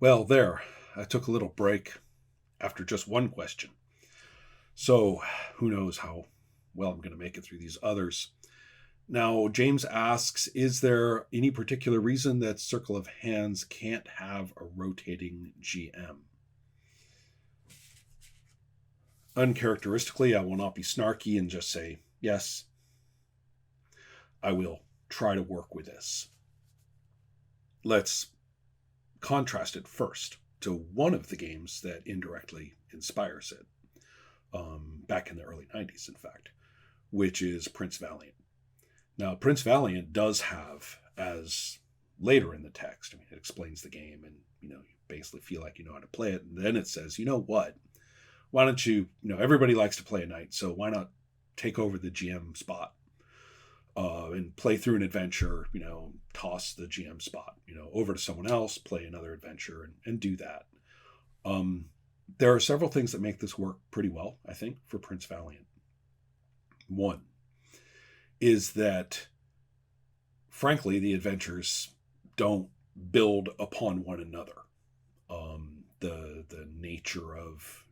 Well, there. I took a little break after just one question. So who knows how well I'm going to make it through these others. Now, James asks, is there any particular reason that Circle of Hands can't have a rotating GM? Uncharacteristically, I will not be snarky and just say, yes, I will try to work with this. Let's contrast it first to one of the games that indirectly inspires it, back in the early 90s, in fact, which is Prince Valiant. Now, Prince Valiant does have, as later in the text, I mean, it explains the game and, you basically feel like you know how to play it. And then it says, you know what? Why don't everybody likes to play a knight, so why not take over the GM spot and play through an adventure, toss the GM spot, over to someone else, play another adventure and do that. There are several things that make this work pretty well, I think, for Prince Valiant. One is that, frankly, the adventures don't build upon one another. The nature of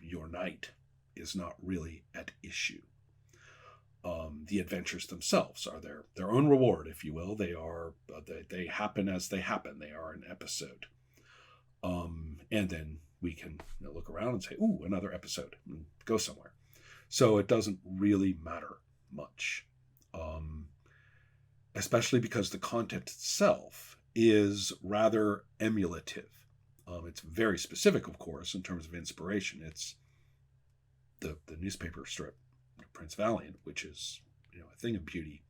your knight is not really at issue. The adventures themselves are their own reward, if you will. They happen as they happen. They are an episode, and then we can look around and say, "Ooh, another episode," and go somewhere. So it doesn't really matter much, especially because the content itself is rather emulative. It's very specific, of course, in terms of inspiration. It's the newspaper strip, Prince Valiant, which is a thing of beauty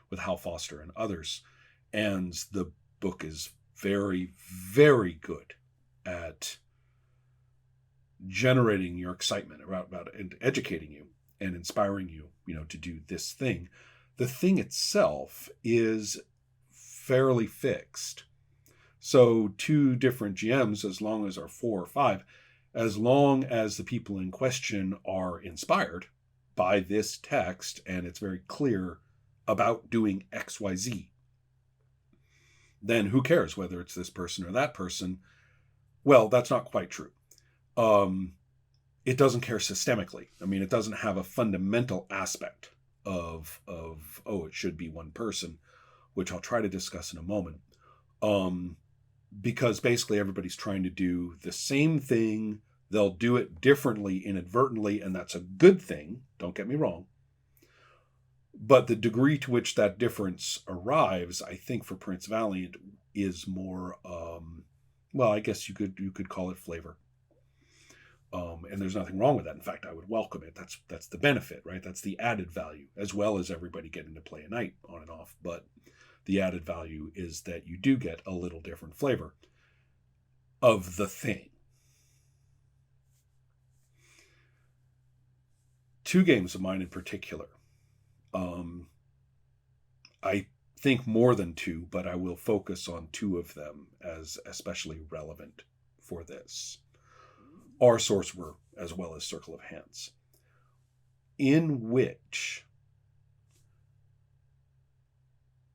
with Hal Foster and others. And the book is very, very good at generating your excitement about and educating you and inspiring you, to do this thing. The thing itself is fairly fixed. So 2 different GMs, as long as are 4 or 5, as long as the people in question are inspired by this text and it's very clear about doing XYZ, then who cares whether it's this person or that person? Well, that's not quite true. It doesn't care systemically. I mean, it doesn't have a fundamental aspect of it should be one person, which I'll try to discuss in a moment. Because basically everybody's trying to do the same thing. They'll do it differently inadvertently, and that's a good thing. Don't get me wrong. But the degree to which that difference arrives, I think, for Prince Valiant is more, well, I guess you could call it flavor. And there's nothing wrong with that. In fact, I would welcome it. That's the benefit, right? That's the added value, as well as everybody getting to play a knight on and off. But the added value is that you do get a little different flavor of the thing. 2 games of mine in particular. I think more than 2, but I will focus on 2 of them as especially relevant for this, are Sorcerer as well as Circle of Hands, in which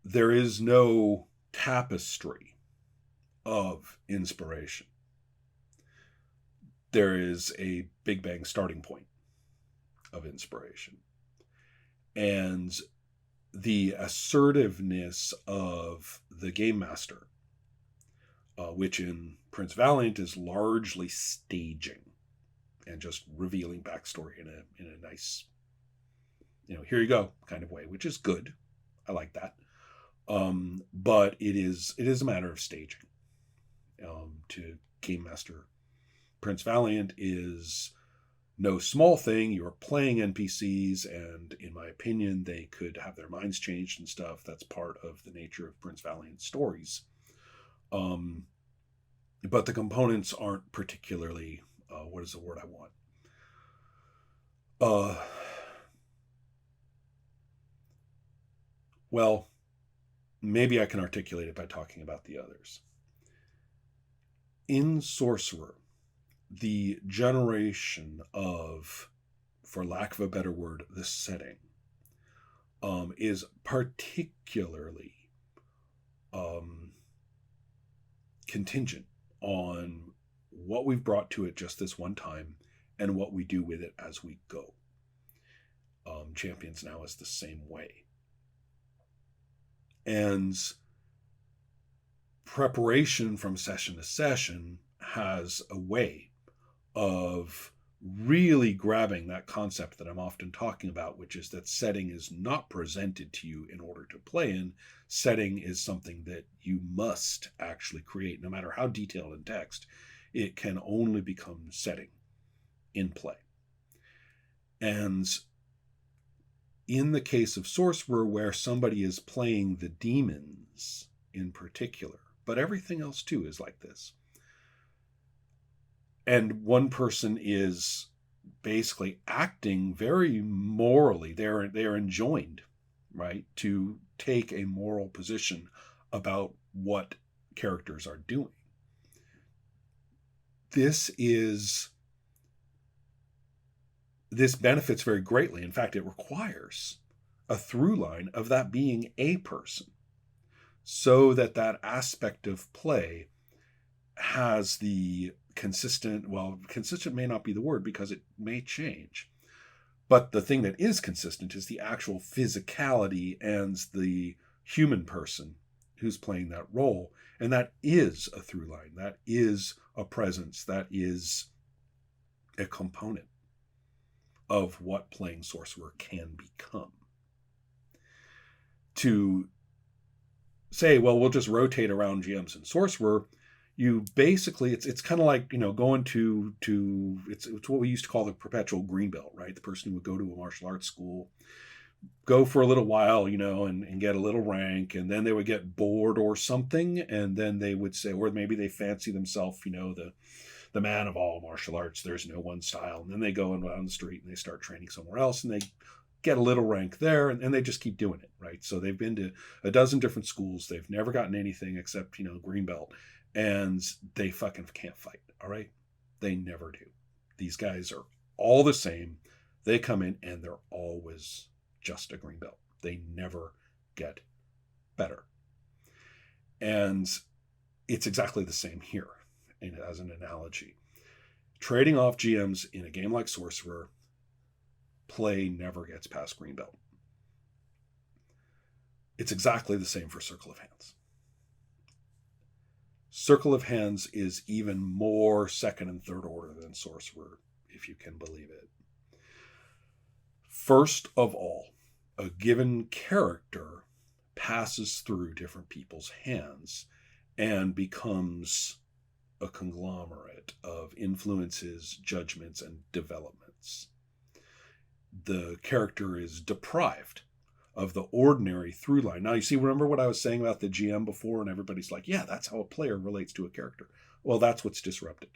there is no tapestry of inspiration. There is a Big Bang starting point of inspiration. And the assertiveness of the game master, which in Prince Valiant is largely staging and just revealing backstory in a nice, here you go kind of way, which is good. I like that. But it is a matter of staging. To game master Prince Valiant is no small thing. You're playing NPCs, and in my opinion, they could have their minds changed and stuff. That's part of the nature of Prince Valiant stories. But the components aren't particularly, what is the word I want? Well, maybe I can articulate it by talking about the others. In Sorcerer, the generation of, for lack of a better word, the setting, is particularly contingent on what we've brought to it just this one time and what we do with it as we go. Champions Now is the same way. And preparation from session to session has a way of really grabbing that concept that I'm often talking about, which is that setting is not presented to you in order to play in. Setting is something that you must actually create. No matter how detailed in text, it can only become setting in play. And in the case of Sorcerer, where somebody is playing the demons in particular, but everything else too is like this, and one person is basically acting very morally, they're enjoined, right, to take a moral position about what characters are doing. This benefits very greatly. In fact, it requires a through line of that being a person, so that aspect of play has the consistent may not be the word because it may change, but the thing that is consistent is the actual physicality and the human person who's playing that role. And that is a through line. That is a presence. That is a component of what playing Sorcerer can become. To say, well, we'll just rotate around GMs and Sorcerer, you basically, it's kind of like, going to it's what we used to call the perpetual green belt, right? The person who would go to a martial arts school, go for a little while, and get a little rank, and then they would get bored or something, and then they would say, or maybe they fancy themselves, the man of all martial arts, there's no one style, and then they go on the street and they start training somewhere else, and they get a little rank there, and they just keep doing it, right? So they've been to a dozen different schools, they've never gotten anything except, green belt, and they fucking can't fight, all right? They never do. These guys are all the same. They come in and they're always just a green belt. They never get better. And it's exactly the same here, as an analogy. Trading off GMs in a game like Sorcerer, play never gets past green belt. It's exactly the same for Circle of Hands. Circle of Hands is even more second and third order than Sorcerer, if you can believe it. First of all, a given character passes through different people's hands and becomes a conglomerate of influences, judgments, and developments. The character is deprived of the ordinary through line. Now, you see, remember what I was saying about the GM before, and everybody's like, yeah, that's how a player relates to a character. Well, that's what's disrupted.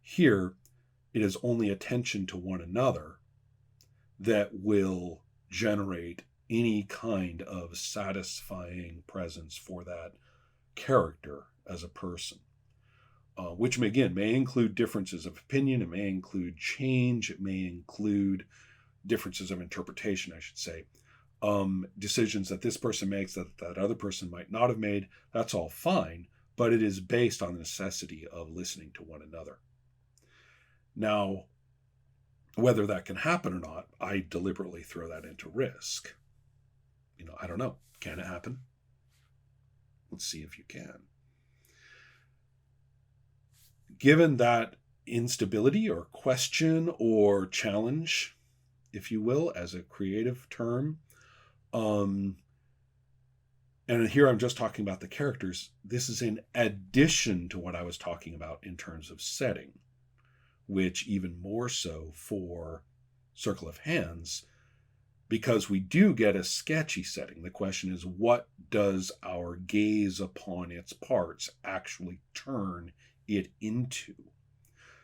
Here, it is only attention to one another that will generate any kind of satisfying presence for that character as a person. Which, again, may include differences of opinion, it may include change, it may include differences of interpretation, I should say. Decisions that this person makes that other person might not have made, that's all fine, but it is based on the necessity of listening to one another. Now, whether that can happen or not, I deliberately throw that into risk. I don't know. Can it happen? Let's see if you can. Given that instability or question or challenge, if you will, as a creative term, and here I'm just talking about the characters, this is in addition to what I was talking about in terms of setting, which even more so for Circle of Hands, because we do get a sketchy setting. The question is, what does our gaze upon its parts actually turn it into?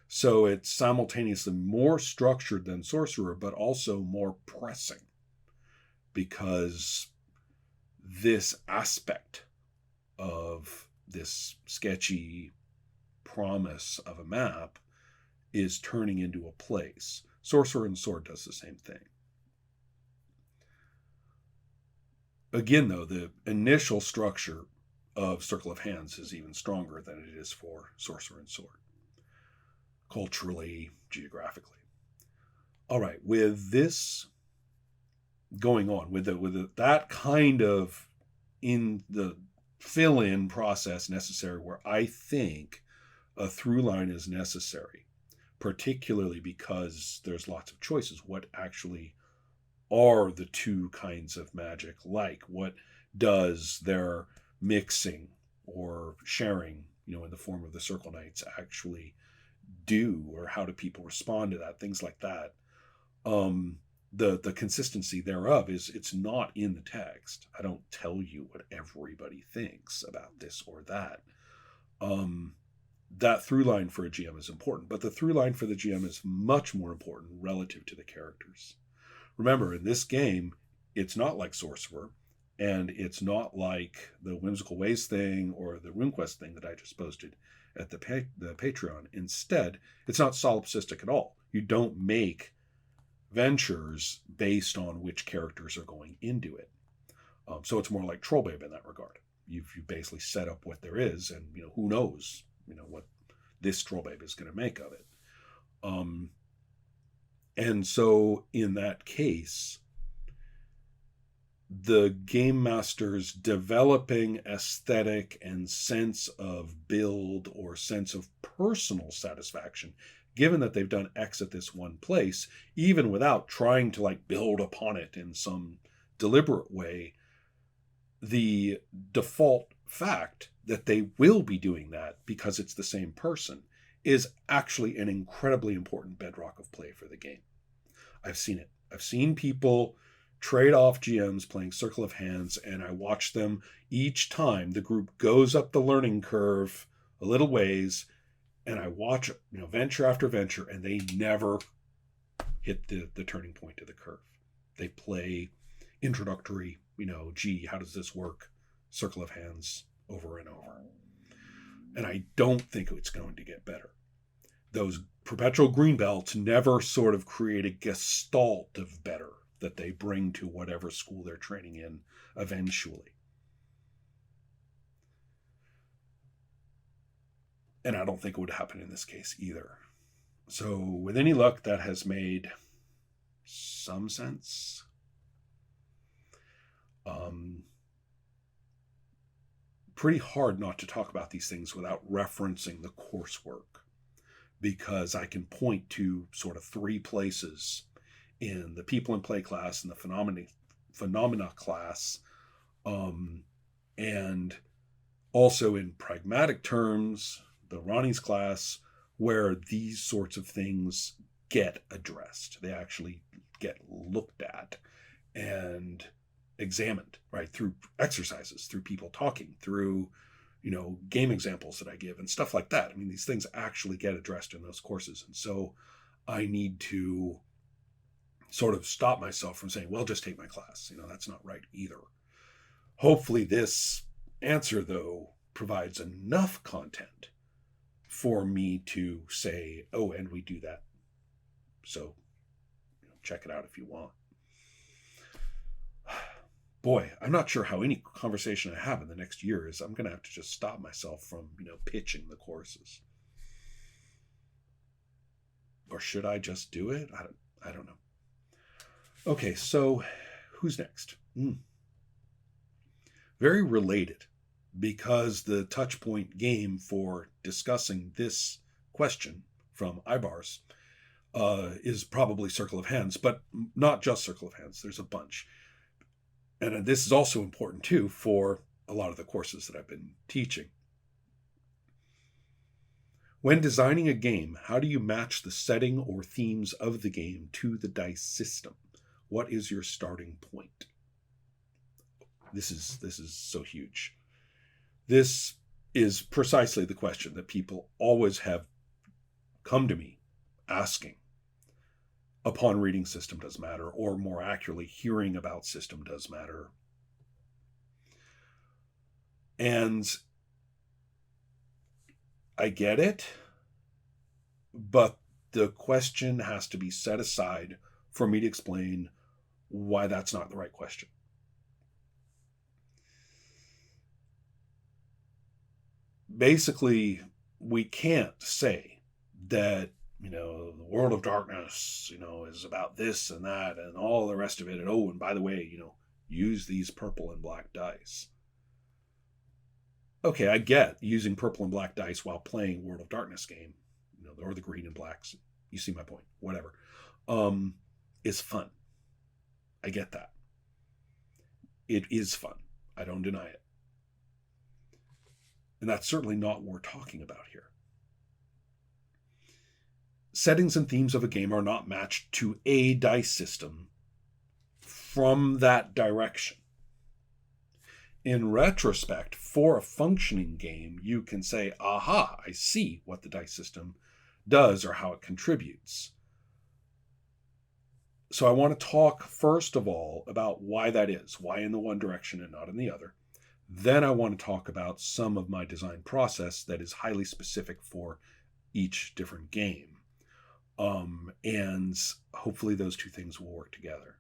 So it's simultaneously more structured than Sorcerer, but also more pressing, because this aspect of this sketchy promise of a map is turning into a place. Sorcerer and Sword does the same thing. Again, though, the initial structure of Circle of Hands is even stronger than it is for Sorcerer and Sword, culturally, geographically. All right, with this going on, with that kind of in the fill-in process necessary, where I think a through line is necessary, particularly because there's lots of choices. What actually are the two kinds of magic like? What does their mixing or sharing, in the form of the Circle Knights actually do, or how do people respond to that? Things like that. The consistency thereof is it's not in the text. I don't tell you what everybody thinks about this or that. That through line for a GM is important, but the through line for the GM is much more important relative to the characters. Remember, in this game, it's not like Sorcerer, and it's not like the Whimsical Ways thing or the RuneQuest thing that I just posted at the Patreon. Instead, it's not solipsistic at all. You don't make ventures based on which characters are going into it. So it's more like Trollbabe in that regard. You basically set up what there is, and who knows, what this Trollbabe is going to make of it. And so in that case, the game master's developing aesthetic and sense of build or sense of personal satisfaction, given that they've done X at this one place, even without trying to build upon it in some deliberate way, the default fact that they will be doing that because it's the same person is actually an incredibly important bedrock of play for the game. I've seen it. I've seen people trade off GMs playing Circle of Hands, and I watch them each time the group goes up the learning curve a little ways, and I watch venture after venture, and they never hit the turning point of the curve. They play introductory, gee, how does this work? Circle of Hands over and over. And I don't think it's going to get better. Those perpetual green belts never sort of create a gestalt of better that they bring to whatever school they're training in eventually. And I don't think it would happen in this case either. So with any luck, that has made some sense. Pretty hard not to talk about these things without referencing the coursework, because I can point to sort of three places in the People in Play class and the Phenomena class, and also in Pragmatic Terms, the Ronnie's class, where these sorts of things get addressed. They actually get looked at and examined, right, through exercises, through people talking, through game examples that I give and stuff like that. I mean, these things actually get addressed in those courses, and so I need to sort of stop myself from saying, well, just take my class. That's not right either. Hopefully this answer, though, provides enough content for me to say, oh, and we do that. So check it out if you want. Boy, I'm not sure how any conversation I have in the next year is. I'm going to have to just stop myself from, pitching the courses. Or should I just do it? I don't know. Okay, so who's next? Very related, because the touch point game for discussing this question from Ibars is probably Circle of Hands, but not just Circle of Hands. There's a bunch. And this is also important, too, for a lot of the courses that I've been teaching. When designing a game, how do you match the setting or themes of the game to the dice system? What is your starting point? This is so huge. This is precisely the question that people always have come to me asking upon reading System Does Matter, or more accurately, hearing about System Does Matter. And I get it, but the question has to be set aside for me to explain why that's not the right question. basically, we can't say that, the World of Darkness, is about this and that and all the rest of it. And oh, and by the way, use these purple and black dice. Okay, I get using purple and black dice while playing World of Darkness game, or the green and blacks. You see my point. Whatever. Is fun. I get that. It is fun. I don't deny it. And that's certainly not what we're talking about here. Settings and themes of a game are not matched to a dice system from that direction. In retrospect, for a functioning game, you can say, aha, I see what the dice system does or how it contributes. So I want to talk first of all about why that is, why in the one direction and not in the other. Then I want to talk about some of my design process that is highly specific for each different game. And hopefully those two things will work together.